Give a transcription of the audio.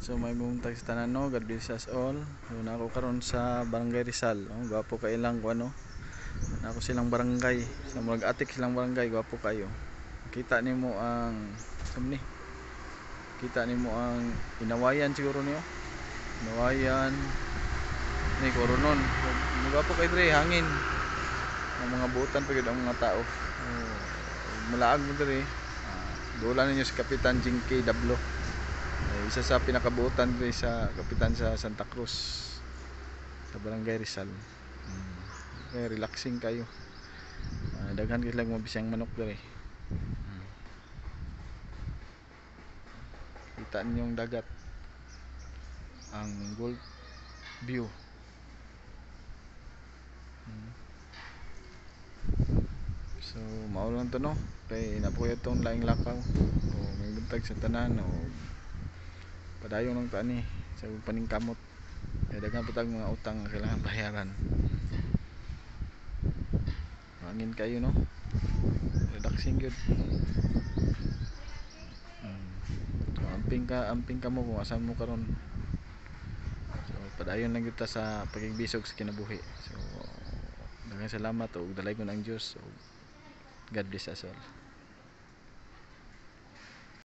So may buntag sa tanan, no, God bless us all. So na ako karon sa Barangay Rizal, no? Gwapo ka ilang ko ano. Na ako silang barangay, sa mga atik silang barangay, gwapo kayo. Kita nimo ang sumni. Kita nimo ang inawayan siguro niyo. Inawayan ni koronon. Gwapo kay dre hangin. Ang mga butan pagid ang mga tao. Malaag mo dre. Dula ninyo si Kapitan Jinky Dablo. Isa sa pinakabutan dre sa kapitan sa Santa Cruz sa Barangay Rizal. Okay, relaxing kayo. Daghan kayo lang mabisang manok dre. Kita ninyong dagat, ang gold view. So mao lang to, no, kay napuyo tong laing lakaw o may buntag sa tanan o padayon lang tani sa paningkamot, kay daghan pa tag mga utang nga kailangan bayaran. Hangin kayo, no, relaxing good. Amping ka mo kung asan mo karon. So padayon lang kita sa pagigbisog sa kinabuhi. So daghang salamat o dalay ko ng Dios. So God bless us all.